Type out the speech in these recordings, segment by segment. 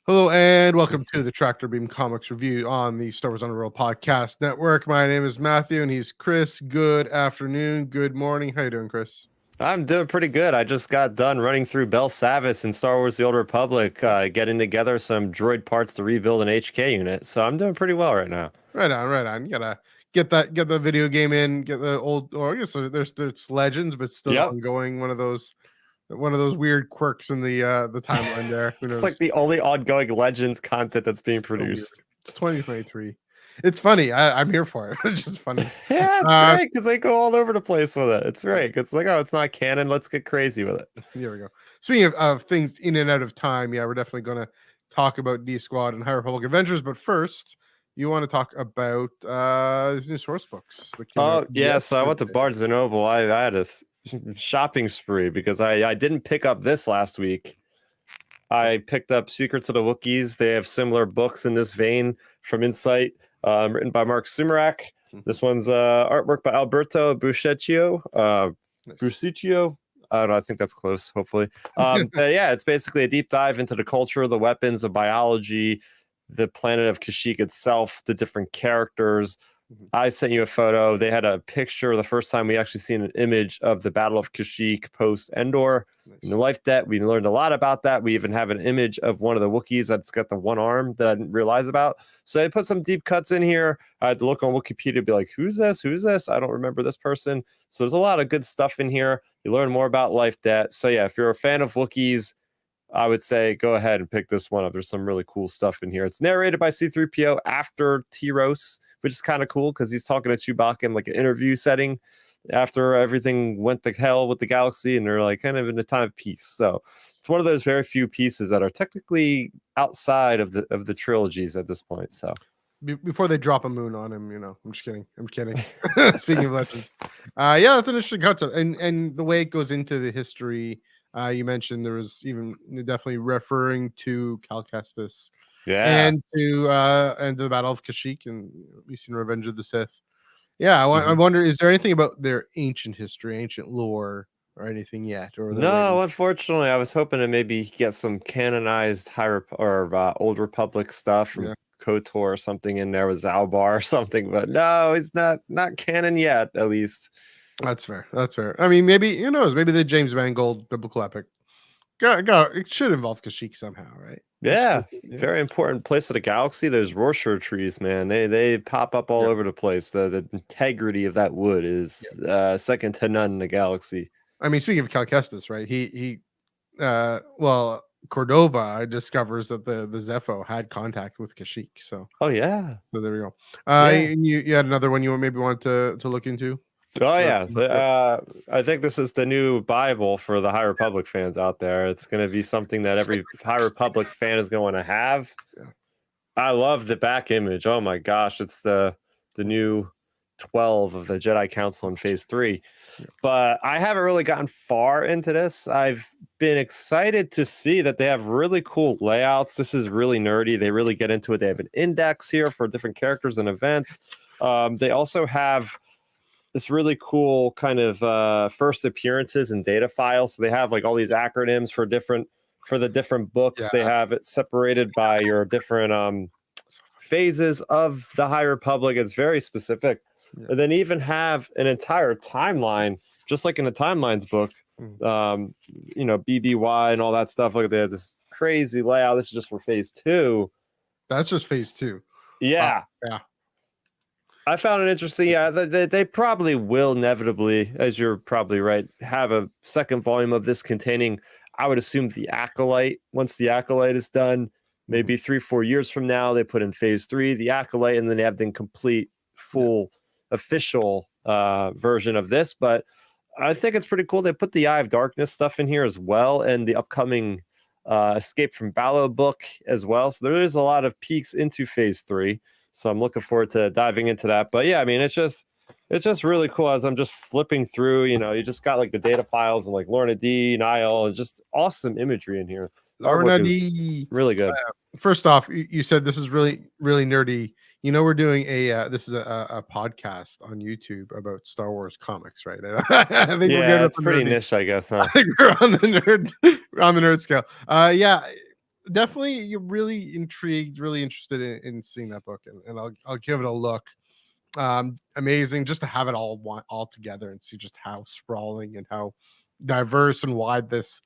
Hello and welcome to the Tractor Beam Comics Review on the Star Wars Underworld Podcast Network. My name is Matthew and he's Chris. Good afternoon, good morning. How you doing, Chris? I'm doing pretty good. I just got done running through Bel Savis in Star Wars: The Old Republic, getting together some droid parts to rebuild an HK unit. So I'm doing pretty well right now. Right on, right on. You gotta get the video game in, get the old, or I guess there's Legends, but still Yep. ongoing. One of those weird quirks in the timeline there. Who It's knows? like the only ongoing Legends content that's being So weird. produced. It's 2023. It's funny. I'm here for it. It's just funny. Yeah, it's Uh, great because they go all over the place with it. It's great. It's like, oh, it's not canon. Let's get crazy with it. Here we go. Speaking of things in and out of time, yeah, we're definitely going to talk about D Squad and High Republic Adventures. But first, you want to talk about these new source books that came out Oh, yeah. So I went to yesterday. Barnes and Noble. I had a shopping spree because I didn't pick up this last week. I picked up Secrets of the Wookiees. They have similar books in this vein from Insight, written by Mark Sumerak. This one's artwork by Alberto Buscecchio. Nice. Buscicchio. I don't know. I think that's close, hopefully. But yeah, it's basically a deep dive into the culture, the weapons, the biology, the planet of Kashyyyk itself, the different characters. Mhm. I sent you a photo. They had a picture the first time we actually seen an image of the Battle of Kashyyyk post Endor. Nice. In the life debt, we learned a lot about that. We even have an image of one of the Wookiees that's got the one arm that I didn't realize about. So they put some deep cuts in here. I had to look on Wikipedia to be like, who's this? Who's this? I don't remember this person. So there's a lot of good stuff in here. You learn more about life debt. So yeah, if you're a fan of Wookiees, I would say go ahead and pick this one up. There's some really cool stuff in here. It's narrated by C-3PO after Tyros, which is kind of cool because he's talking to Chewbacca in like an interview setting after everything went to hell with the galaxy, and they're like kind of in a time of peace. So it's one of those very few pieces that are technically outside of the trilogies at this point. So Before they drop a moon on him, I'm just kidding. I'm kidding. Speaking of Legends, yeah, that's an interesting concept, and the way it goes into the history. You mentioned there was even definitely referring to Cal Kestis yeah. and to the Battle of Kashyyyk, and we've seen Revenge of the Sith. Yeah, I wonder, is there anything about their ancient history, ancient lore, or anything yet? Or they're waiting? No, unfortunately, I was hoping to maybe get some canonized Old Republic stuff from Yeah, KOTOR or something in there with Zalbar or something, but no, it's not canon yet, at least. that's fair. That's fair. I mean, maybe who knows? Maybe the James Mangold biblical epic. It should involve Kashyyyk somehow, right? Yeah, very important place of the galaxy. Those Rorschach trees, man. They pop up all over the place. The integrity of that wood is second to none in the galaxy. I mean, speaking of Cal Kestis, right? Well, Cordova discovers that the Zepho had contact with Kashyyyk. So yeah. So there we go. Yeah. You had another one you maybe want to look into? Oh yeah, I think this is the new Bible for the High Republic fans out there. It's going to be something that every High Republic fan is going to have. Yeah. I love the back image. Oh my gosh, it's the new 12 of the Jedi Council in Phase 3. Yeah. But I haven't really gotten far into this. I've been excited to see that they have really cool layouts. This is really nerdy. They really get into it. They have an index here for different characters and events. They also have this really cool kind of first appearances and data files. So they have like all these acronyms for the different books. Yeah. They have it separated by your different phases of the High Republic. It's very specific. Yeah. And then even have an entire timeline, just like in the timelines book, BBY and all that stuff. Look, they have this crazy layout. This is just for Phase 2. That's just Phase 2. Yeah. Yeah. I found it interesting. Yeah, they probably will inevitably, as you're probably right, have a second volume of this containing, I would assume, the Acolyte. Once the Acolyte is done, maybe 3-4 years from now, they put in Phase 3, the Acolyte, and then they have the complete, full, official version of this. But I think it's pretty cool. They put the Eye of Darkness stuff in here as well, and the upcoming Escape from Ballo book as well. So there is a lot of peeks into Phase 3. So I'm looking forward to diving into that. But yeah, I mean, it's just really cool as I'm just flipping through. You just got like the data files and like Lorna D, Niall, and just awesome imagery in here. Lorna D, really good. First off, you said this is really, really nerdy. We're doing this is a podcast on YouTube about Star Wars comics, right? I think we're getting it's pretty niche, I guess. Huh? I think we're on the nerd scale. Yeah. definitely you're really intrigued, really interested in seeing that book, and I'll give it a look. Amazing just to have it all together and see just how sprawling and how diverse and wide this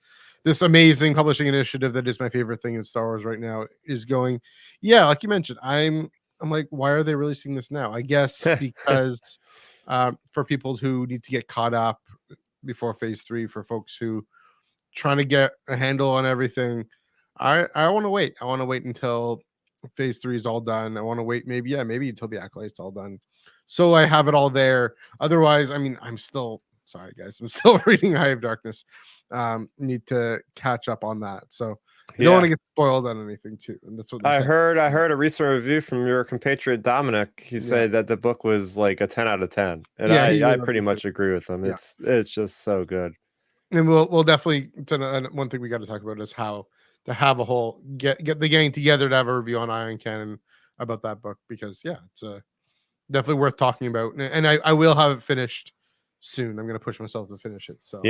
amazing publishing initiative that is my favorite thing in Star Wars right now is going. Yeah, like you mentioned, I'm like, why are they releasing this now? I guess because for people who need to get caught up before phase 3, for folks who trying to get a handle on everything. I want to wait. I want to wait until phase 3 is all done. I want to wait maybe until the acolyte's all done. So I have it all there. Otherwise, I mean, I'm still sorry guys. I'm still reading Eye of Darkness. Need to catch up on that. So I don't want to get spoiled on anything too. And that's what they're saying. I heard a recent review from your compatriot Dominic. He said that the book was like a 10 out of 10. And I pretty much agree with him. It's just so good. And we'll definitely one thing we got to talk about is how to have a whole get the gang together to have a review on Iron Cannon about that book, because it's definitely worth talking about, and I will have it finished soon. I'm gonna push myself to finish it. So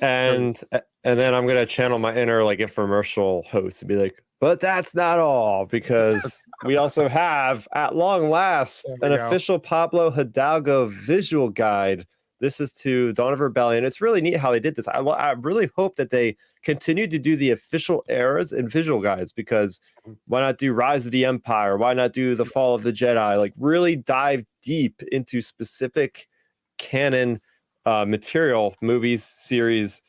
and then I'm gonna channel my inner like infomercial host and be like, but that's not all, because we also have at long last an official Pablo Hidalgo visual guide. This is to Dawn of Rebellion. It's really neat how they did this. I really hope that they continue to do the official eras and visual guides, because why not do Rise of the Empire? Why not do the Fall of the Jedi? Like really dive deep into specific canon material, movies, series.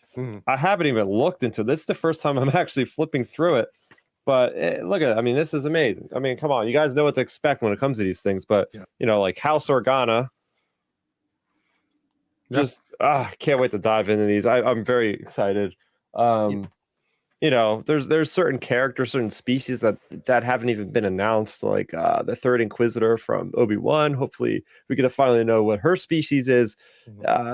I haven't even looked into this. Is the first time I'm actually flipping through it. But look at it. I mean, this is amazing. I mean, come on. You guys know what to expect when it comes to these things. But, like House Organa. Just can't wait to dive into these. I'm very excited. There's certain characters, certain species that haven't even been announced, like the third Inquisitor from Obi-Wan. Hopefully we get to finally know what her species is.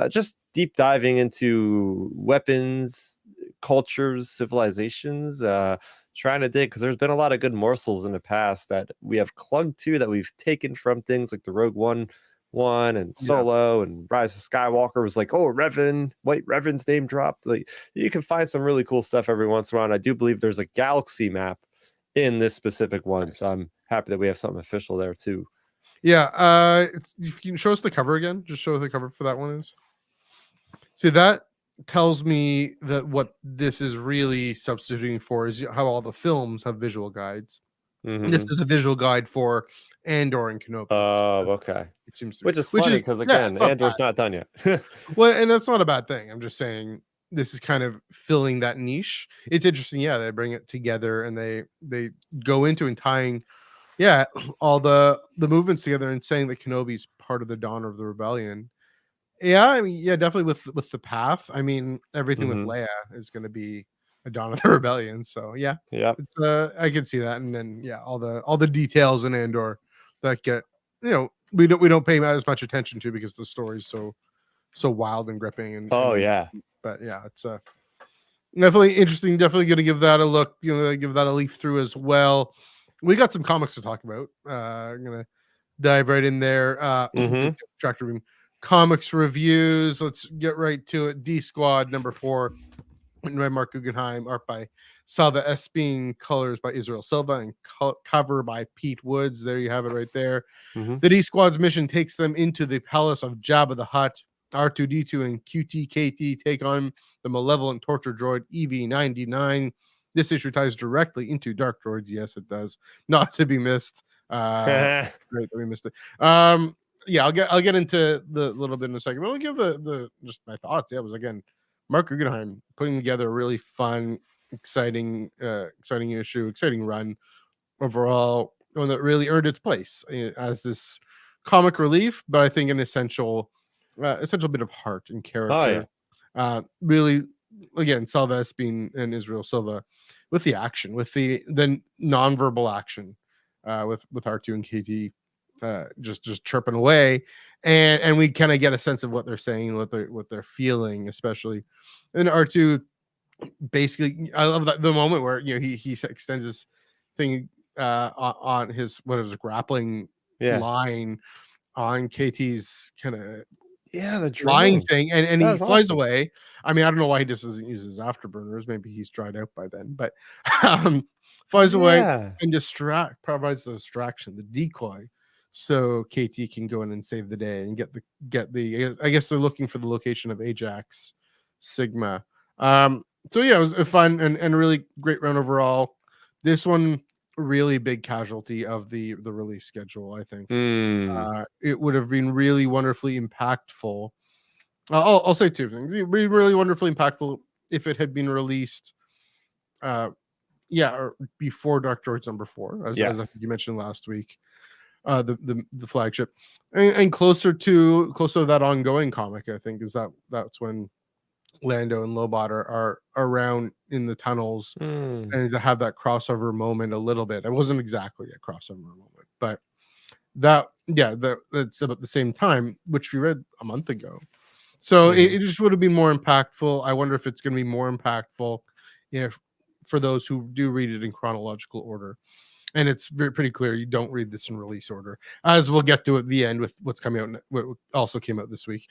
Just deep diving into weapons, cultures, civilizations, trying to dig, because there's been a lot of good morsels in the past that we have clung to, that we've taken from things like the Rogue One and Solo and Rise of Skywalker. Was like, oh, White Revan's name dropped. Like, you can find some really cool stuff every once in a while. And I do believe there's a galaxy map in this specific one, so I'm happy that we have something official there too. If you can show us the cover again, just show us the cover for that one is. See, that tells me that what this is really substituting for is how all the films have visual guides. This is a visual guide for Andor and Kenobi. Oh, okay. It seems to Which is funny, because again, Andor's not done yet. Well, and that's not a bad thing. I'm just saying this is kind of filling that niche. It's interesting. Yeah, they bring it together and they go into and tying, all the movements together and saying that Kenobi's part of the Dawn of the Rebellion. Yeah, I mean, definitely with the path. I mean, everything with Leia is going to be a Dawn of the Rebellion. So it's I can see that. And then all the details in Andor that get we don't pay as much attention to, because the story's so wild and gripping. And but it's definitely interesting. Definitely going to give that a look. Give that a leaf through as well. We got some comics to talk about. I'm gonna dive right in there. Tractor Beam comics reviews. Let's get right to it. D Squad number 4, written by Mark Guggenheim, art by Salva Espin, colors by Israel Silva, and cover by Pete Woods. There you have it right there. The D Squad's mission takes them into the palace of Jabba the Hutt. R2D2 and QTKT take on the malevolent torture droid EV-99. This issue ties directly into Dark Droids. Yes, it does. Not to be missed. Great that we missed it. I'll get into the little bit in a second, but I'll give the just my thoughts. It was, again, Mark Guggenheim putting together a really fun, exciting issue, exciting run overall, one that really earned its place as this comic relief, but I think an essential bit of heart and character. Really, again, Salva Espin and Israel Silva with the action, with the nonverbal action, with R2 and KT. Just chirping away, and we kind of get a sense of what they're saying, what they're feeling, especially. And R2 basically, I love the moment where he extends his thing on his grappling line on KT's kind of Yeah, the flying drone. thing, and That he was flies awesome. away. I mean, I don't know why he just doesn't use his afterburners. Maybe he's dried out by then, but Oh flies away yeah. and provides the distraction, the decoy, so KT can go in and save the day and get the. I guess they're looking for the location of Ajax Sigma. So yeah, it was a fun and a really great round overall. This one really big casualty of the release schedule, I think. Hmm. It would have been really wonderfully impactful. I'll say two things. It would be really wonderfully impactful if it had been released, uh, yeah, or before Dark Droids #4, as I think Yes. you mentioned last week, the flagship, and closer to that ongoing comic. I think that's when Lando and Lobot are around in the tunnels, Hmm. and to have that crossover moment a little bit. It wasn't exactly a crossover moment, but that's about the same time, which we read a month ago. So Hmm. it just would have been more impactful. I wonder if it's going to be more impactful if for those who do read it in chronological order. And it's pretty clear you don't read this in release order, as we'll get to at the end with what's coming out, what also came out this week,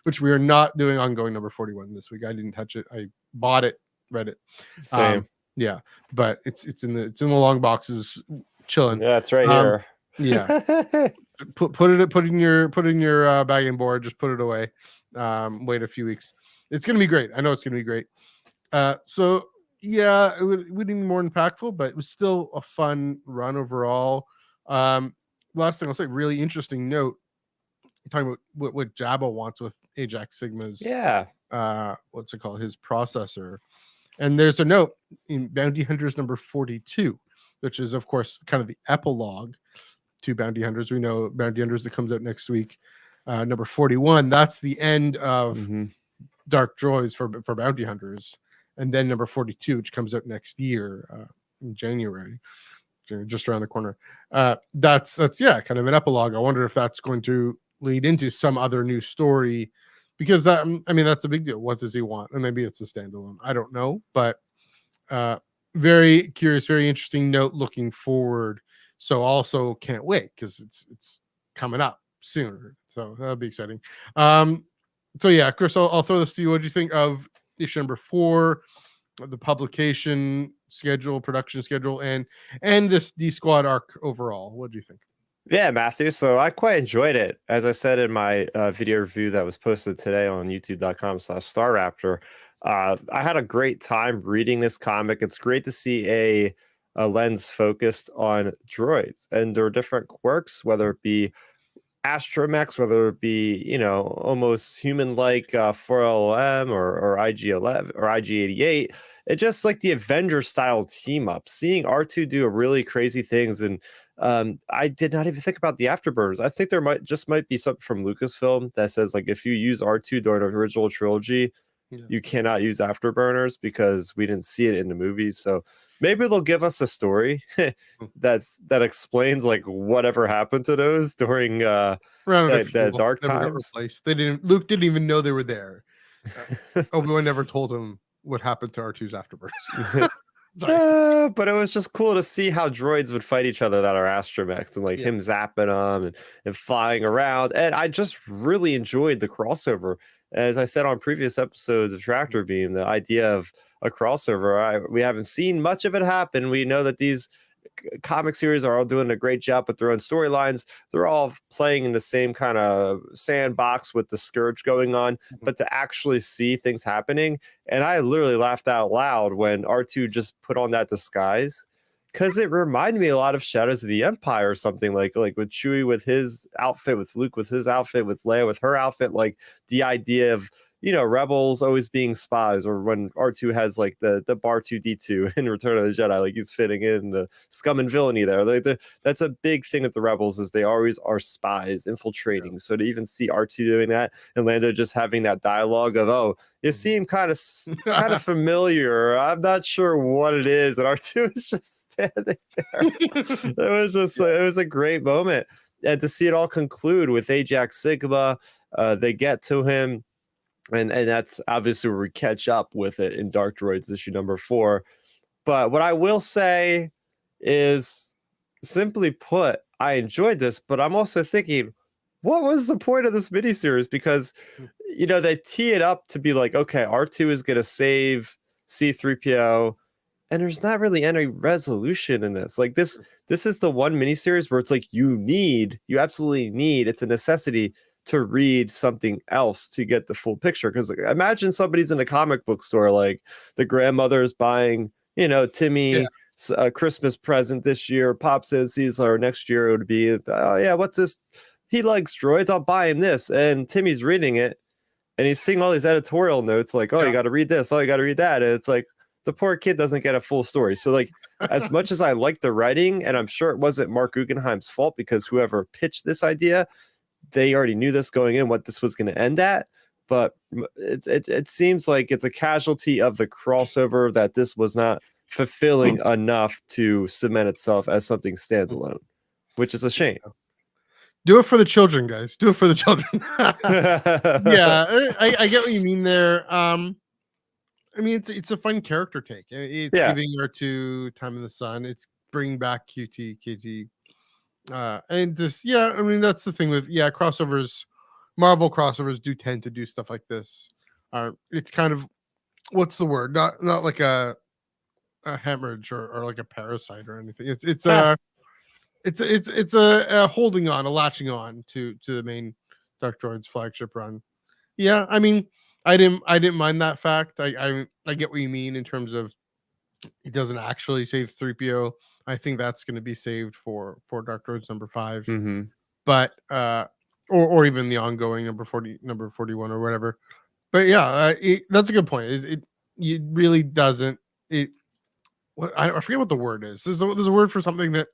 which we are not doing ongoing #41 this week. I didn't touch it. I bought it, read it. Same. Yeah, but it's in the long boxes, chilling. Yeah, it's right Um, here. yeah, put it in your bagging board. Just put it away. Wait a few weeks. It's gonna be great. I know it's gonna be great. So yeah, it would be more impactful, but it was still a fun run overall. Last thing I'll say, really interesting note. Talking about what Jabba wants with Ajax Sigma's Yeah. what's it called, his processor. And there's a note in Bounty Hunters #42, which is of course kind of the epilogue to Bounty Hunters. We know Bounty Hunters that comes out next week. #41, that's the end of Hmm. Dark Droids for Bounty Hunters, and then #42, which comes out next year in January, just around the corner. That's yeah, kind of an epilogue. I wonder if that's going to lead into some other new story, because I mean that's a big deal. What does he want? And maybe it's a standalone. I don't know, but uh, very curious, very interesting note looking forward. So also can't wait because it's coming up sooner. So that'll be exciting. Um, so yeah, Chris, I'll throw this to you. What do you think of issue #4, the publication schedule, production schedule, and this D Squad arc overall? What do you think? Yeah, Matthew. So I quite enjoyed it. As I said in my video review that was posted today on youtube.com/StarRaptor, I had a great time reading this comic. It's great to see a lens focused on droids and their different quirks, whether it be astromechs, whether it be, almost human-like 4LM or IG-11 or IG-88. It's just like the Avenger style team up. Seeing R2 do really crazy things, and I did not even think about the afterburners. I think there might be something from Lucasfilm that says like if you use R2 during the original trilogy, Yeah. you cannot use afterburners because we didn't see it in the movies. So maybe they'll give us a story that explains like whatever happened to those during Rounded a the few, dark never got times. replaced. Luke didn't even know they were there. Obi-Wan never told him what happened to R2's afterburners. Sorry. But it was just cool to see how droids would fight each other that are astromechs and like Yeah. him zapping them and flying around. And I just really enjoyed the crossover. As I said on previous episodes of Tractor Beam, the idea of a crossover, we haven't seen much of it happen. We know that these comic series are all doing a great job with their own storylines. They're all playing in the same kind of sandbox with the scourge going on, Mhm. but to actually see things happening. And I literally laughed out loud when R2 just put on that disguise because it reminded me a lot of Shadows of the Empire or something like with Chewie with his outfit, with Luke with his outfit, with Leia with her outfit, like the idea of rebels always being spies, or when R2 has like the bar 2D2 in Return of the Jedi, like he's fitting in the scum and villainy there. Like that's a big thing with the rebels is they always are spies Yeah. infiltrating. So to even see R2 doing that and Lando just having that dialogue of, oh, you Mhm. seem kind of familiar. I'm not sure what it is, and R2 is just standing there. It was just it was a great moment, and to see it all conclude with Ajax Sigma. They get to him, and that's obviously where we catch up with it in Dark Droids issue #4. But what I will say is, simply put, I enjoyed this, but I'm also thinking, what was the point of this miniseries? Because they tee it up to be like, okay, R2 is gonna save C3PO, and there's not really any resolution in this. Like this is the one miniseries where it's like you absolutely need, it's a necessity to read something else to get the full picture. Because like, imagine somebody's in a comic book store, like the grandmother is buying, Yeah. Timmy a Christmas present this year. Pop says he's, or next year it would be, oh yeah, what's this? He likes droids. I'll buy him this. And Timmy's reading it, and he's seeing all these editorial notes like, oh, you Yeah. got to read this, oh, you got to read that. And it's like the poor kid doesn't get a full story. So like, as much as I like the writing, and I'm sure it wasn't Mark Guggenheim's fault, because whoever pitched this idea, they already knew this going in, what this was going to end at. But it seems like it's a casualty of the crossover, that this was not fulfilling enough to cement itself as something standalone, which is a shame. Do it for the children, guys. Do it for the children. Yeah, I get what you mean there. I mean, it's a fun character take. It's Yeah. giving R2 time in the sun. It's bringing back KT. And this, yeah, I mean, that's the thing with crossovers. Marvel crossovers do tend to do stuff like this. It's kind of, what's the word? Not like a hemorrhage or like a parasite or anything. It's a holding on, a latching on to the main Dark Droids flagship run. Yeah, I mean, I didn't mind that fact. I get what you mean in terms of he doesn't actually save 3PO. I think that's going to be saved for Dark Droids number 5. Mm-hmm. But or even the ongoing number 41 or whatever. But yeah, that's a good point. It really doesn't. I forget what the word is. There's a word for something that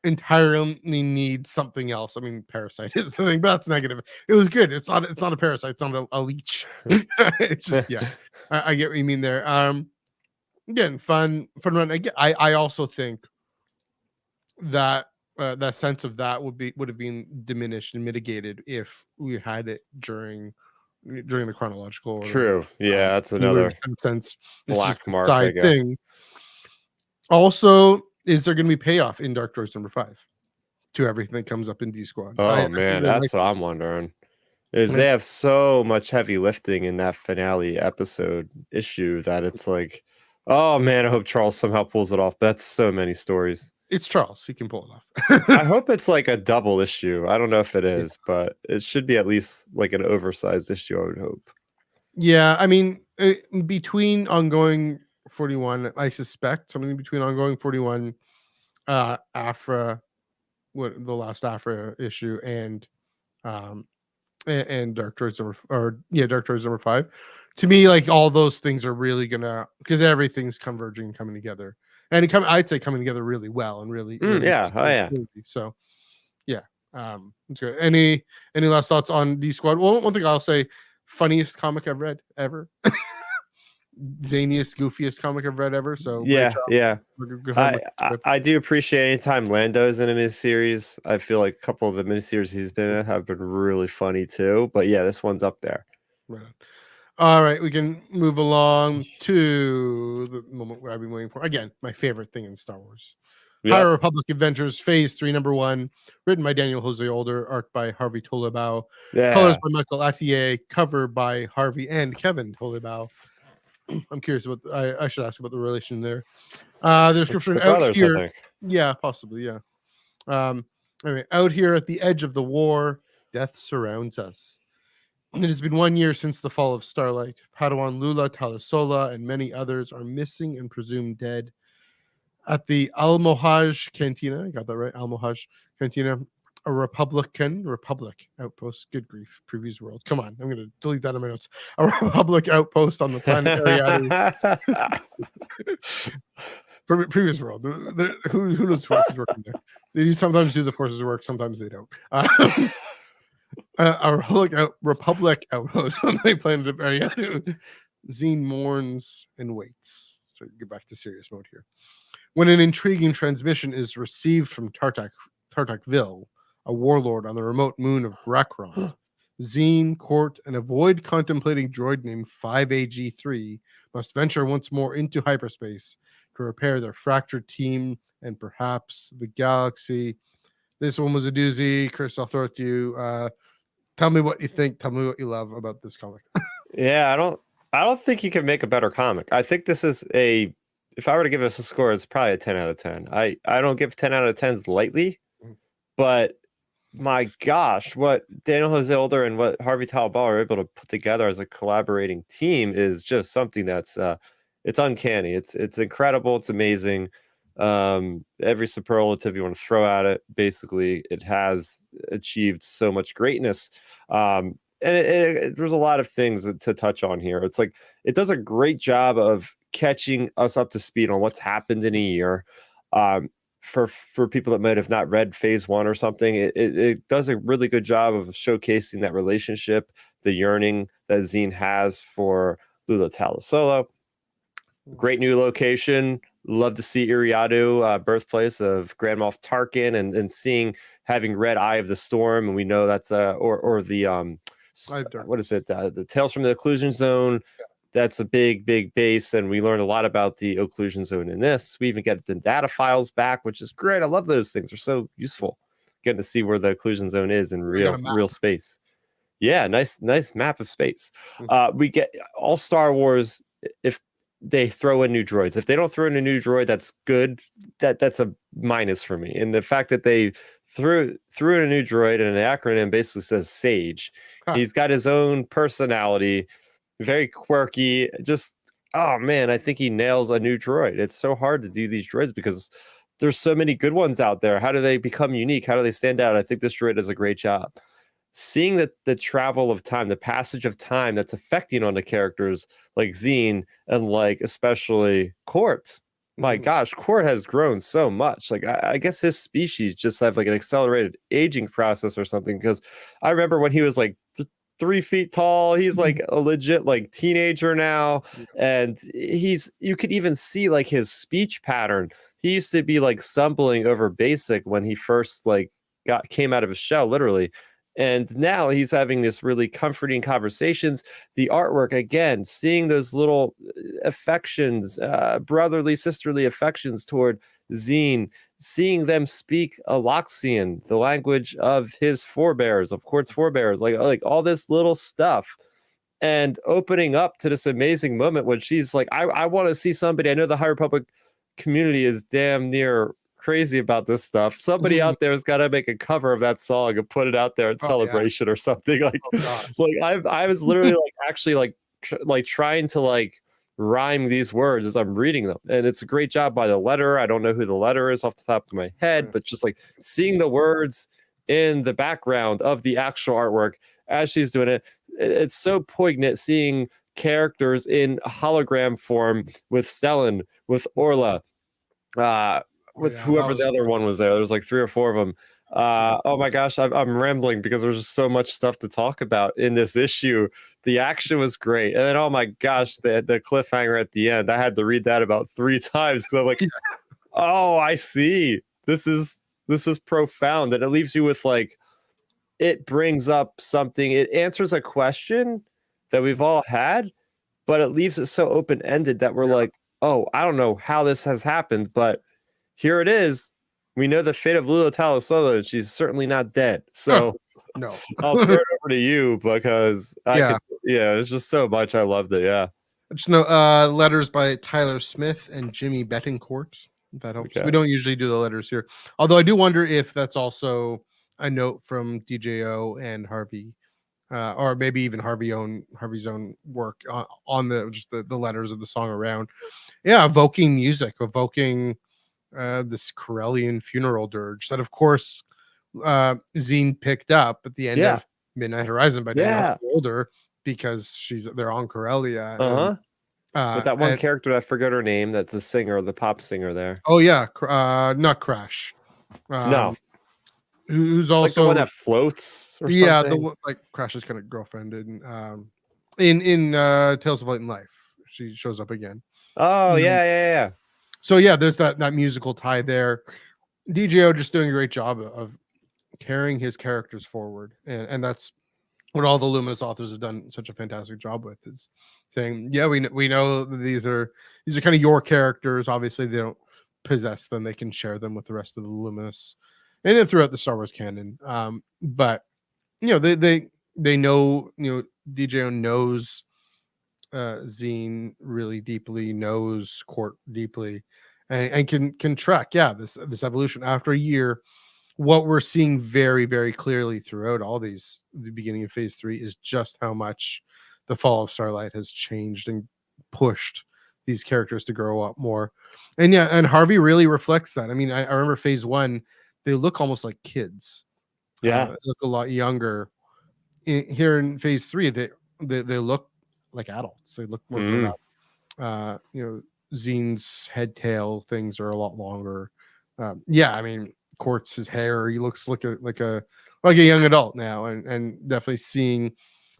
entirely needs something else. I mean, parasite is the thing, but that's negative. It was good. It's not a parasite. It's not a leech. It's just, yeah. I get what you mean there. Again, fun run. I also think that that sense of that would have been diminished and mitigated if we had it during the chronological order. True. Yeah, that's another sense. black It's mark, side I guess. thing. Also, is there going to be payoff in Dark Droids number 5 to everything that comes up in D Squad? Oh man, that's what I'm wondering. Is they have so much heavy lifting in that finale episode issue that it's like, oh man, I hope Charles somehow pulls it off. That's so many stories. It's Charles. He can pull it off. I hope it's like a double issue. I don't know if it is, but it should be at least like an oversized issue, I would hope. Yeah, I mean, between ongoing 41, I suspect something between ongoing 41, Afra, what the last Afra issue, and Dark Droids Dark Droids number 5. To me, like, all those things are really gonna, because everything's converging, coming together, and I'd say coming together really well and really, Yeah, oh yeah. So yeah, it's good. Any last thoughts on D Squad? Well, one thing I'll say, funniest comic I've read ever. Zaniest, goofiest comic I've read ever. So yeah, yeah. I I do appreciate anytime Lando's in a miniseries. I feel like a couple of the miniseries he's been in have been really funny too. But yeah, this one's up there. Right. All right, we can move along to the moment where I've been waiting for. Again, my favorite thing in Star Wars. Yep. High Republic Adventures Phase 3, number 1, written by Daniel Jose Older, art by Harvey Tolibao, colors by Michael Attier, cover by Harvey and Kevin Tolibao. I'm curious about. I should ask about the relation there. The description out here. I think. Yeah, possibly. Yeah. Anyway, out here at the edge of the war, death surrounds us. It has been 1 year since the fall of Starlight. Padawan Lula Talasola and many others are missing and presumed dead. At the Almohaj Cantina, I got that right, Almohaj Cantina, a Republic outpost. Good grief, Previews World. Come on, I'm going to delete that in my notes. A Republic outpost on the planet Ariadu. Previous World. Who knows who's working there? They sometimes do the forces work, sometimes they don't. A Republic outpost on the planet of Ariadu. Zine mourns and waits. So get back to serious mode here. When an intriguing transmission is received from Tartakville, a warlord on the remote moon of Grakron, Zine, Court, and a void contemplating droid named 5AG3 must venture once more into hyperspace to repair their fractured team and perhaps the galaxy. This one was a doozy. Chris, I'll throw it to you. Tell me what you think. Tell me what you love about this comic. Yeah, I don't think you can make a better comic. I think this is a if I were to give this a score, it's probably a 10 out of 10. I don't give 10 out of 10s lightly, but my gosh, what Daniel Jose Older and what Harvey Talbot are able to put together as a collaborating team is just something that's it's uncanny. It's incredible. It's amazing. Every superlative you want to throw at it, basically, it has achieved so much greatness. And there's a lot of things to touch on here. It's like it does a great job of catching us up to speed on what's happened in a year. For people that might have not read phase one or something, it does a really good job of showcasing that relationship, the yearning that Zine has for Lula Talasolo. Great new location. Love to see Iriadu, birthplace of Grand Moff Tarkin, and seeing, having read Eye of the Storm, and we know that's or the what is it? The Tales from the Occlusion Zone. That's a big base, and we learned a lot about the occlusion zone in this. We even get the data files back, which is great. I love those things; they're so useful. Getting to see where the occlusion zone is in real space. Yeah, nice map of space. We get all Star Wars. If they throw in new droids, if they don't throw in a new droid, that's good. That's a minus for me. And the fact that they threw in a new droid and an acronym basically says Sage. He's got his own personality. Very quirky. Just, oh man, I think he nails a new droid. It's so hard to do these droids because there's so many good ones out there. How do they become unique? How do they stand out? I think this droid does a great job. Seeing that the travel of time, the passage of time that's affecting on the characters like Zine and like especially Court. My gosh, Court has grown so much. Like I guess his species just have like an accelerated aging process or something. Because I remember when he was like 3 feet tall, he's like a legit like teenager now, and you could even see like his speech pattern. He used to be like stumbling over basic when he first like came out of his shell, literally. And now he's having this really comforting conversations. The artwork, again, seeing those little affections, brotherly, sisterly affections toward Zine, seeing them speak Aloxian, the language of his forebears, of Court's forebears, like all this little stuff, and opening up to this amazing moment when she's like, I want to see somebody. I know the High Republic community is damn near crazy about this stuff. Somebody out there has got to make a cover of that song and put it out there at Celebration or something. Like, I was literally like actually like trying to like rhyme these words as I'm reading them, and it's a great job by the letterer. I don't know who the letterer is off the top of my head, but just like seeing the words in the background of the actual artwork as she's doing it, it's so poignant seeing characters in hologram form with Stellan, with Orla, with whoever the other one was there. There's like 3 or 4 of them. Oh my gosh, I'm rambling because there's just so much stuff to talk about in this issue. The action was great, and then oh my gosh, the cliffhanger at the end. I had to read that about 3 times because I'm like, oh, I see. This is profound, and it leaves you with like, it brings up something. It answers a question that we've all had, but it leaves it so open ended that we're like, oh, I don't know how this has happened, but here it is. We know the fate of Lula Talasolo. She's certainly not dead. So no, I'll throw it over to you because it's just so much. I loved it. Yeah. Just know letters by Tyler Smith and Jimmy Betancourt. If that helps. Okay. We don't usually do the letters here. Although I do wonder if that's also a note from DJO and Harvey. Or maybe even Harvey's own work on the letters of the song around. Yeah, evoking music, evoking this Corellian funeral dirge that, of course, Zine picked up at the end of Midnight Horizon by Daniel Older because they're on Corellia. With that one character, I forgot her name. That's the singer, the pop singer there. Oh yeah, not Crash. No. Who's it's also like the one that floats or something? The like Crash's kind of girlfriend in Tales of Light and Life. She shows up again. Oh yeah. So yeah, there's that musical tie there. DJO just doing a great job of carrying his characters forward, and that's what all the Luminous authors have done such a fantastic job with, is saying, yeah, we know that these are kind of your characters. Obviously, they don't possess them; they can share them with the rest of the Luminous. and then throughout the Star Wars canon. But you know, they know, you know, DJO knows Zine really deeply, knows Court deeply, and can track, yeah, this evolution after a year. What we're seeing very, very clearly throughout all these, the beginning of phase 3, is just how much the Fall of Starlight has changed and pushed these characters to grow up more. And yeah, and Harvey really reflects that. I mean, I remember phase 1, they look almost like kids. Yeah. They look a lot younger. Here in phase 3, they look like adults. They look more grown Mm. up. You know, Zine's head tail things are a lot longer. Yeah, I mean, Quartz, his hair, he looks like a young adult now, and definitely seeing,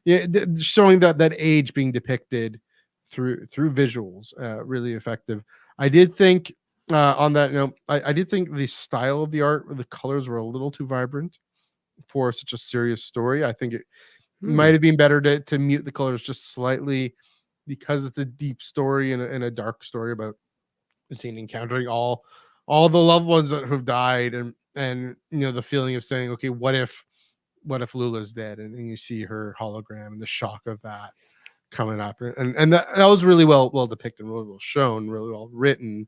yeah, showing that age being depicted through visuals, really effective. I did think, on that note, I did think the style of the art, the colors were a little too vibrant for such a serious story. I think it Hmm. might have been better to mute the colors just slightly, because it's a deep story and a dark story about Zane encountering all the loved ones that have died, and you know, the feeling of saying, okay, what if Lula's dead, and you see her hologram and the shock of that coming up, and that was really well depicted, really well shown, really well written.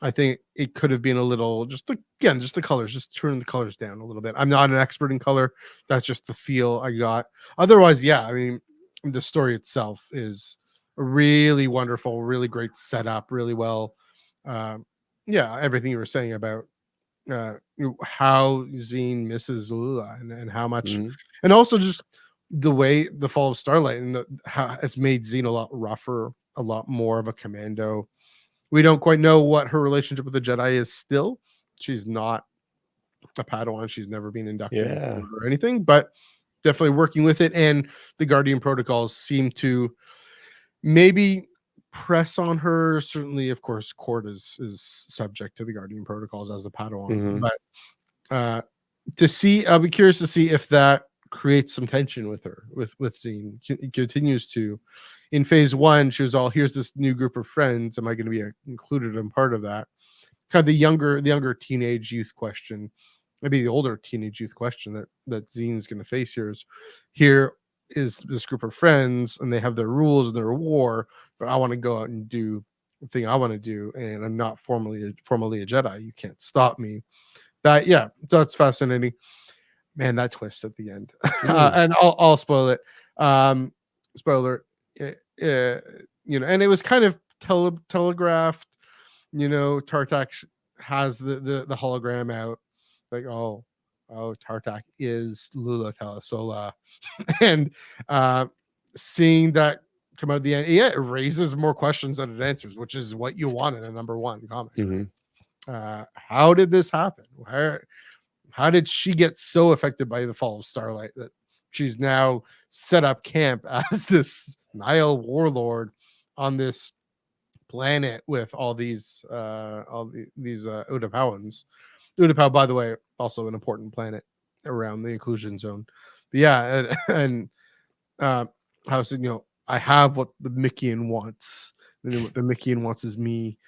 I think it could have been a little, just again, just the colors, just turning the colors down a little bit. I'm not an expert in color. That's just the feel I got. Otherwise, yeah, I mean, the story itself is really wonderful, really great setup, really well. Um, yeah, everything you were saying about how Zine misses Lula, and how much, Mm. and also just the way the Fall of Starlight and how it's made Zine a lot rougher, a lot more of a commando. We don't quite know what her relationship with the Jedi is still. She's not a Padawan. She's never been inducted into the Yeah. order or anything, but definitely working with it. And the Guardian protocols seem to maybe press on her. Certainly, of course, Court is subject to the Guardian protocols as a Padawan. Hmm. But to see, I'll be curious to see if that creates some tension with her, with Zine. Continues to. In phase 1, she was all, here's this new group of friends. Am I going to be included in part of that? Kind of the younger teenage youth question, maybe the older teenage youth question that Zine's going to face here is this group of friends, and they have their rules and their war, but I want to go out and do the thing I want to do, and I'm not formally a Jedi. You can't stop me. That, yeah, that's fascinating. Man, that twist at the end, Mm. and I'll spoil it. Spoiler, you know, and it was kind of telegraphed. You know, Tartak has the hologram out, like, Tartak is Lula Talasola, and uh, seeing that come out at the end, yeah, it raises more questions than it answers, which is what you want in a number 1 comic. Hmm. How did this happen? How did she get so affected by the Fall of Starlight that she's now set up camp as this Nile warlord on this planet with all these Utapauans. Utapau, by the way, also an important planet around the inclusion zone. But yeah, and how said, you know, I have what the Mickean wants, and then what the Mickean wants is me.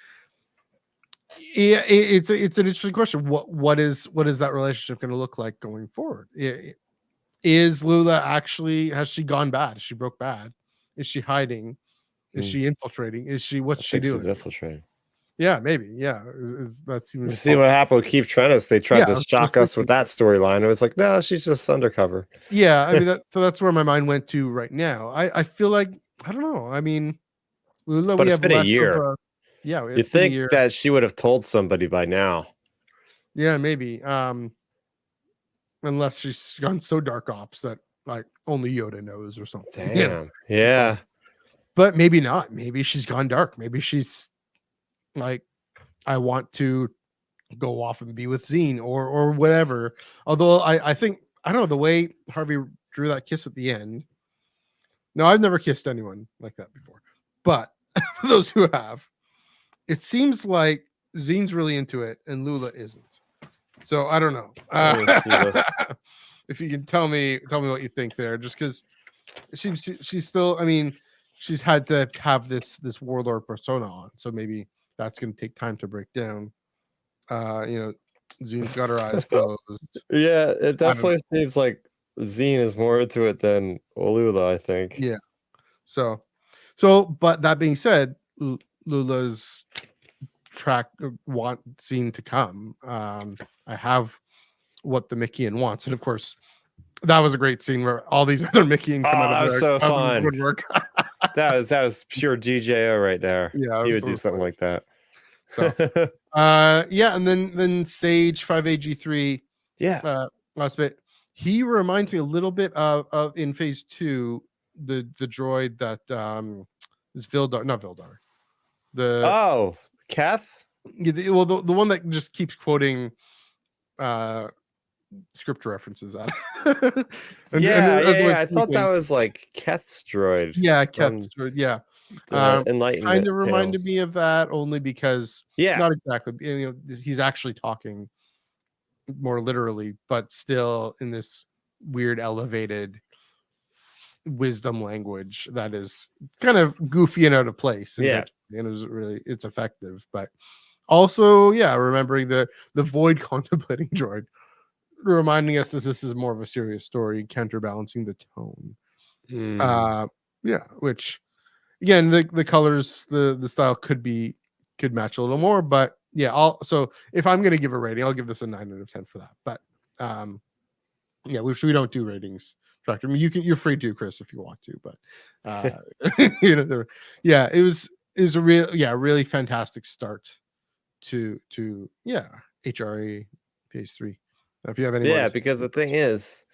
Yeah, it's an interesting question. What is that relationship going to look like going forward? Is Lula actually, has she gone bad? Is she broke bad? Is she hiding? Is Mm. she infiltrating? I What's she think she's doing? infiltrating. Yeah, maybe. Yeah, that You seems see what happened with Keith Trennis? They tried yeah. I to was shock just us with thinking. that storyline. It was like, no, she's just undercover. Yeah, I mean, that's where my mind went to right now. I feel like, I don't know. I mean, Lula, But we it's have been a less of year. a, yeah. You It's been a think year. that she would have told somebody by now? Yeah, maybe. Unless she's gone so dark ops that like only Yoda knows or something. You know, Damn. it's Yeah. possible. But maybe not. Maybe she's gone dark. Maybe she's like, I want to go off and be with Zine, or whatever. Although I think, I don't know, the way Harvey drew that kiss at the end. No, I've never kissed anyone like that before. But for those who have, it seems like Zine's really into it and Lula isn't. So I don't know. Let me see this. If you can tell me what you think there, just because she's still, I mean, she's had to have this warlord persona on, so maybe that's going to take time to break down. You know, Zene's got her eyes closed. Yeah, it I don't know. definitely seems like Zine is more into it than Olula, I think. Yeah. So, but that being said, Lula's track want scene to come. I have what the Mickeyan wants, and of course, that was a great scene where all these other Mickeyan Oh, come out of that was so out of the fun. woodwork. That was pure GJO right there. Yeah, it He was would do so something funny. like that. So, yeah, and then Sage 5AG3 Yeah. last bit. He reminds me a little bit of in phase 2 the droid that is Vildar, not Vildar. The Oh, Kath? well the one that just keeps quoting uh script references at it. and Yeah, as yeah, a way yeah. of I thought that thinking, was like Keth's droid yeah, from Keth's droid, yeah. the Kind Enlightenment of reminded tales. me of that only because Yeah. not exactly, he's actually talking more literally, but still in this weird elevated wisdom language that is kind of goofy and out of place Yeah. intentionally, and it's effective. But also, yeah, remembering the void contemplating droid, reminding us that this is more of a serious story, counterbalancing the tone. Mm. Uh, yeah, which again, the colors, the style could match a little more, but yeah, so if I'm gonna give a rating, I'll give this a 9 out of 10 for that. But yeah, which we don't do ratings. I mean, you're free to, Chris, if you want to, but yeah, it was a really fantastic start to yeah, HRA PS3. If you have any more to Yeah, say, because the thing is,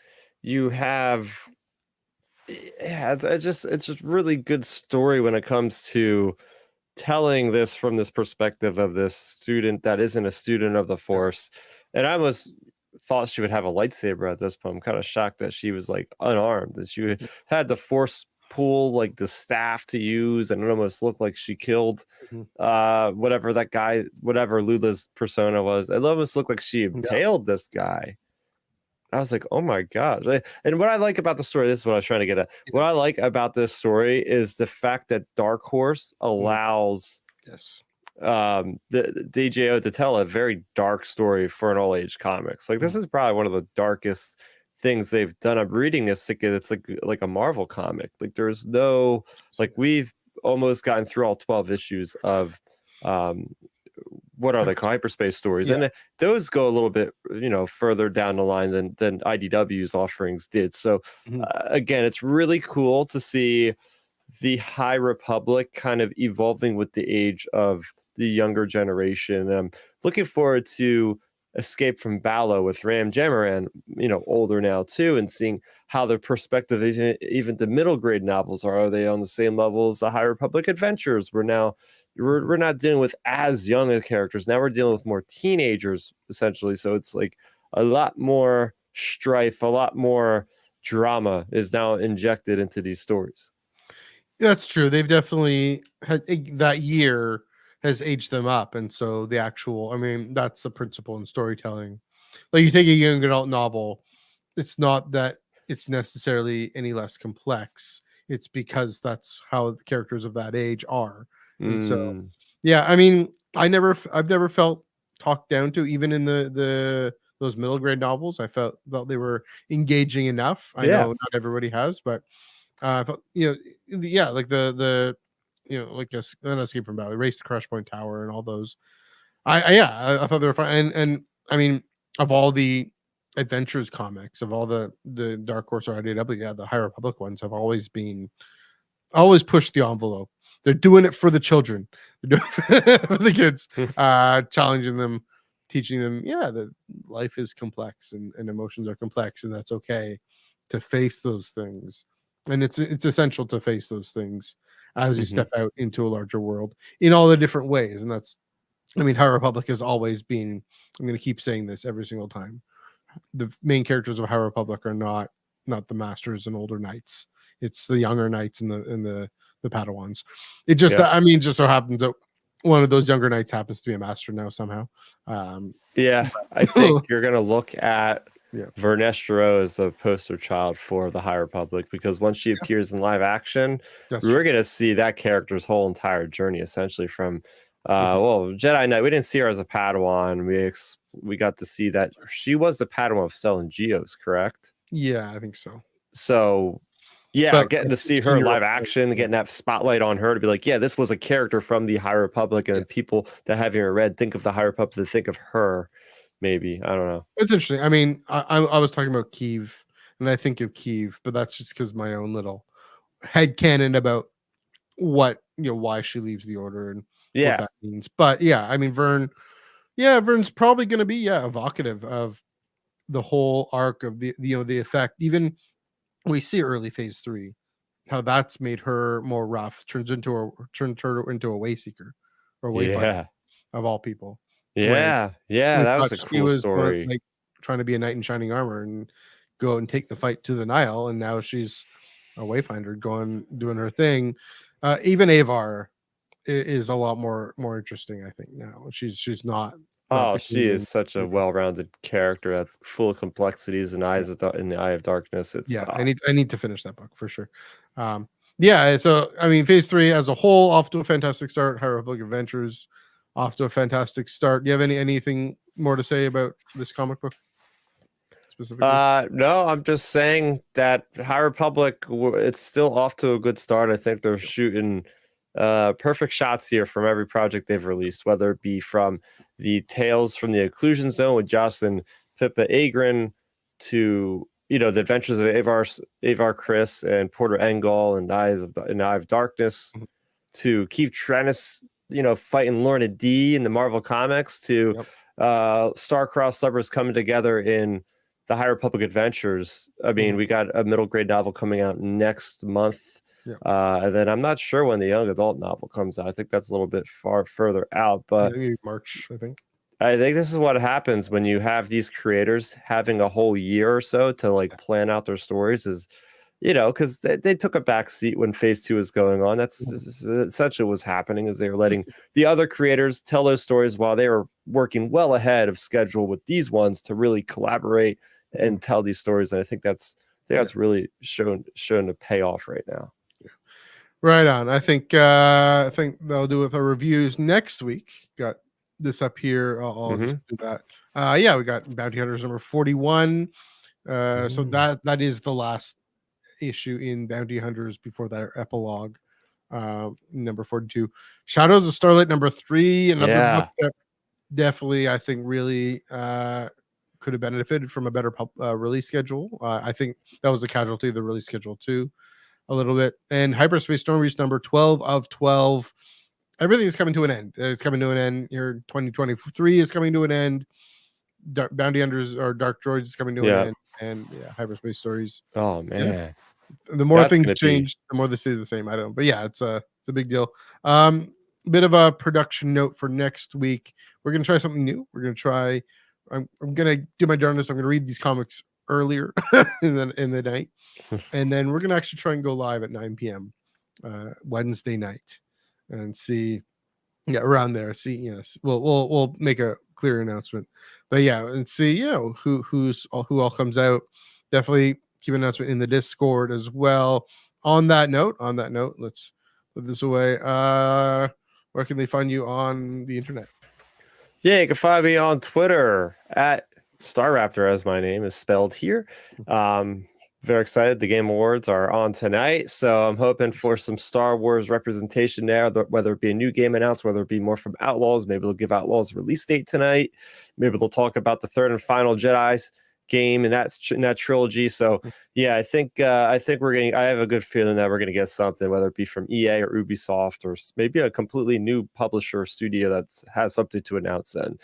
you have yeah, it's just really good story when it comes to telling this from this perspective of this student that isn't a student of the yeah. Force. And I almost thought she would have a lightsaber at this point. I'm kind of shocked that she was like unarmed, that she had the Force pull like the staff to use, and it almost looked like she killed Mhm. whatever that guy, whatever Lula's persona was. It almost looked like she Yeah. impaled this guy. I was like, oh my gosh. And what I like about the story, this is what I was trying to get at. What Yeah. I like about this story is the fact that Dark Horse allows Yes. the DJO to tell a very dark story for an all age comics. Like this Mhm. is probably one of the darkest things they've done. I'm reading this thinking it's like a Marvel comic. Like there's no like we've almost gotten through all 12 issues of um what are they called, hyperspace stories, Yeah. and those go a little bit further down the line than IDW's offerings did. So Mhm. again, it's really cool to see the High Republic kind of evolving with the age of the younger generation. I'm looking forward to Escape from Balo with Ram Jamaran, older now too, and seeing how their perspective, even the middle grade novels are. Are they on the same level as the High Republic adventures? We're not dealing with as young of characters. Now we're dealing with more teenagers, essentially. So it's like a lot more strife, a lot more drama is now injected into these stories. That's true. They've definitely had that year has aged them up, and so the actual, I mean, that's the principle in storytelling. Like you take a young adult novel, it's not that it's necessarily any less complex. It's because that's how the characters of that age are, and so Mm, yeah. I mean, I've never felt talked down to, even in the those middle grade novels. I felt they were engaging enough. I know yeah. not everybody has, but but yeah, like like an Escape from Valley, Race to Crush Point Tower, and all those. I thought they were fun, and I mean, of all the adventures comics, of all the Dark Horse or IDW, yeah, the High Republic ones have always pushed the envelope. They're doing it for the children. They're doing it for the kids, challenging them, teaching them, yeah, that life is complex and emotions are complex, and that's okay to face those things. And it's essential to face those things as you Hmm. step out into a larger world in all the different ways. And that's, I mean, High Republic has always been. I'm going to keep saying this every single time. The main characters of High Republic are not the masters and older knights. It's the younger knights and the Padawans. It just, Yeah. I mean, just so happens that one of those younger knights happens to be a master now somehow. Yeah. I think you're going to look at Yeah, Vernestro as a poster child for the High Republic, because once she appears in live action, that's we're true. going to see that character's whole entire journey, essentially from Well, Jedi Knight, we didn't see her as a Padawan. We got to see that she was the Padawan of Cell and Geos, correct? Yeah, I think so. So yeah, But getting like to see her 16-year-old, live action, yeah. getting that spotlight on her to be like, yeah, this was a character from the High Republic, and Yeah. people that haven't read think of the High Republic to think of her. Maybe, I don't know. It's interesting. I mean, I was talking about Kyiv, and I think of Kyiv, but that's just because my own little head canon about what why she leaves the order and what Yeah, that means. But yeah, I mean, Vern's probably going to be evocative of the whole arc of the effect. Even we see early phase 3 how that's made her more rough, turned her into a way seeker or wayfinder yeah, of all people. When yeah. we That thought was a she cool was going story. like trying to be a knight in shining armor and go and take the fight to the Nile, and now she's a wayfinder going doing her thing. Even Avar is a lot more interesting, I think. Now she's not Oh, the she is queen. such a well-rounded character that's full of complexities and Yeah, in the Eye of Darkness. It's yeah. I need to finish that book for sure. Yeah. So I mean, phase 3 as a whole off to a fantastic start. High Republic Adventures off to a fantastic start. Do you have anything more to say about this comic book specifically? No, I'm just saying that High Republic, it's still off to a good start. I think they're shooting perfect shots here from every project they've released, whether it be from the Tales from the Occlusion Zone with Jocelyn Pippa Agron to the Adventures of Avar Chris and Porter Engel and Eye of Darkness Mhm. to Keith Trennis, fighting Lorna D in the Marvel comics to Yep. star-crossed lovers coming together in the High Republic Adventures. I mean, Mhm. we got a middle grade novel coming out next month. Yep. And then I'm not sure when the young adult novel comes out. I think that's a little bit further out, Yeah, but maybe March, I think. I think this is what happens when you have these creators having a whole year or so to like Yeah. plan out their stories is, because they took a back seat when phase 2 was going on. That's Mhm. essentially what was happening is they were letting the other creators tell those stories while they were working well ahead of schedule with these ones to really collaborate Mhm. and tell these stories. And Yeah. that's really shown to pay off right now. Right on. I think they'll do with our reviews next week. Got this up here. I'll just Hmm. do that. Yeah, we got Bounty Hunters number 41. So that is the last issue in Bounty Hunters before that epilogue. Number 42. Shadows of Starlight number 3. Another book Yeah. that definitely I think really could have benefited from a better release schedule. I think that was a casualty of the release schedule too, a little bit. And Hyperspace Storm Reach number 12 of 12. Everything is coming to an end. It's coming to an end here. 2023 is coming to an end. Bounty Hunters or Dark Droids is coming to an Yeah. end. And yeah, Hyperspace Stories. Oh Yeah. man. The more That's things gonna be change, the more they stay the same. I don't. But yeah, it's a big deal. Bit of a production note for next week. We're gonna try something new. We're gonna try. I'm gonna do my darndest. I'm gonna read these comics earlier in the night, and then we're gonna actually try and go live at 9 p.m. Wednesday night, and see. Yeah, around there. See, yes, we'll make a clear announcement. But yeah, and see, who all comes out. Definitely keep an announcement in the Discord as well. On that note, let's put this away. Where can they find you on the internet? Yeah, you can find me on Twitter at Star Raptor, as my name is spelled here. Very excited. The Game Awards are on tonight, so I'm hoping for some Star Wars representation there, whether it be a new game announced, whether it be more from Outlaws. Maybe they'll give Outlaws a release date tonight. Maybe they'll talk about the third and final Jedi's game in that trilogy. So yeah, I think we're getting. I have a good feeling that we're going to get something, whether it be from EA or Ubisoft or maybe a completely new publisher or studio that has something to announce. And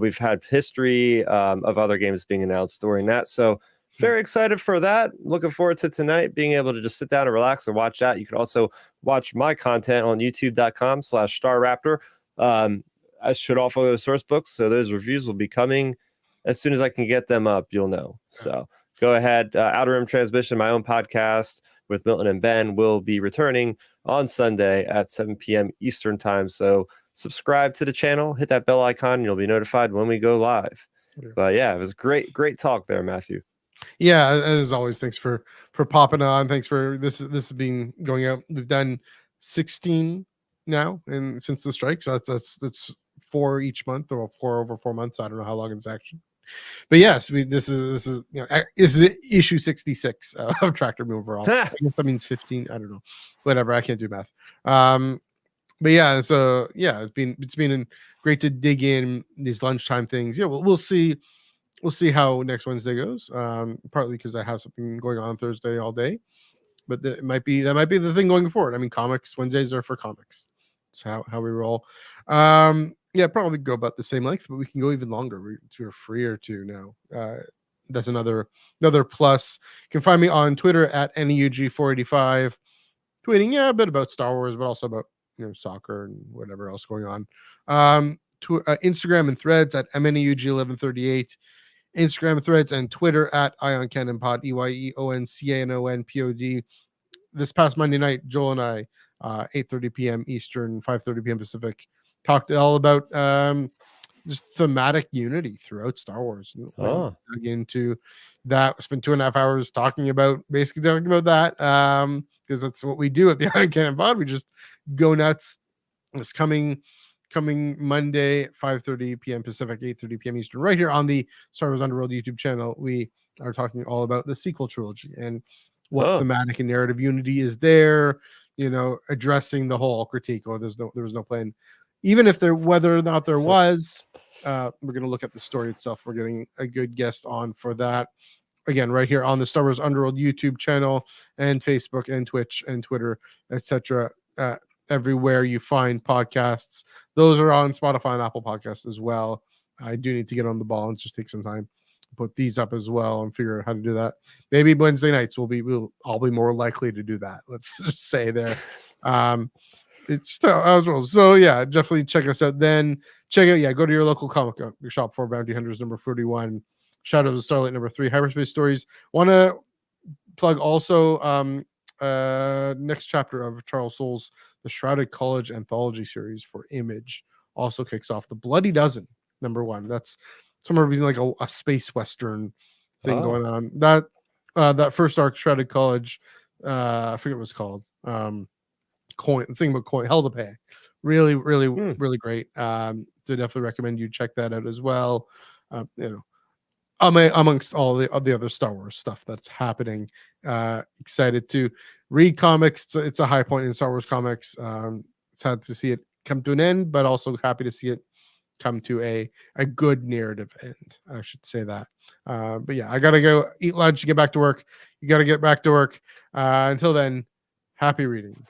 we've had history of other games being announced during that. So very excited for that. Looking forward to tonight being able to just sit down and relax and watch that. You can also watch my content on youtube.com/starraptor. I should all follow the source books, so those reviews will be coming as soon as I can get them up. You'll know. So go ahead. Outer Rim Transmission, my own podcast with Milton and Ben, will be returning on Sunday at 7 p.m. Eastern time. So subscribe to the channel, hit that bell icon, and you'll be notified when we go live. But yeah, it was great talk there, Matthew. Yeah, as always, thanks for popping on. Thanks for this has been going out. We've done 16 now, and since the strike, so that's 4 each month, or 4 over 4 months. I don't know how long it's actually. But yes, this is this is issue 66 of Tractor Beam overall. I guess that means 15. I don't know, whatever. I can't do math. But yeah, so yeah, it's been great to dig in these lunchtime things. Yeah, we'll see how next Wednesday goes. Partly because I have something going on Thursday all day, but that might be the thing going forward. I mean, comics Wednesdays are for comics. That's how we roll. Yeah, probably go about the same length, but we can go even longer. We're free or two now. That's another plus. You can find me on Twitter at NEUG485, tweeting a bit about Star Wars, but also about soccer and whatever else going on. Instagram and Threads at MNEUG1138. Instagram and Threads and Twitter at IonCannonPod, EYEONCANONPOD. This past Monday night, Joel and I, 8:30 p.m. Eastern, 5:30 p.m. Pacific, talked all about just thematic unity throughout Star Wars. Dug into that. Spent 2.5 hours talking about that, because that's what we do at the Iron Cannon Pod. We just go nuts. It's coming Monday, 5:30 p.m. Pacific, 8:30 p.m. Eastern, right here on the Star Wars Underworld YouTube channel. We are talking all about the sequel trilogy and what thematic and narrative unity is there, addressing the whole critique. There was no plan. Even if whether or not there was, we're going to look at the story itself. We're getting a good guest on for that. Again, right here on the Star Wars Underworld YouTube channel and Facebook and Twitch and Twitter, etc. Everywhere you find podcasts. Those are on Spotify and Apple Podcasts as well. I do need to get on the ball and just take some time to put these up as well and figure out how to do that. Maybe Wednesday nights we'll all be more likely to do that. Let's just say there. It's still Oswald. So yeah, definitely check us out. Then go to your local comic shop for Bounty Hunters number 41, Shadows of Starlight number 3, Hyperspace Stories. Want to plug also next chapter of Charles Soule's The Shrouded College anthology series for Image also kicks off. The Bloody Dozen number 1. That's somewhere between like a space western thing going on. That first arc, Shrouded College, I forget what it's called. Coin Hell to Pay, really great. So definitely recommend you check that out as well. Amongst all the other Star Wars stuff that's happening. Excited to read comics. It's a high point in Star Wars comics. It's sad to see it come to an end, but also happy to see it come to a good narrative end. I should say that. But yeah, I gotta go eat lunch, get back to work. You gotta get back to work. Until then, happy reading.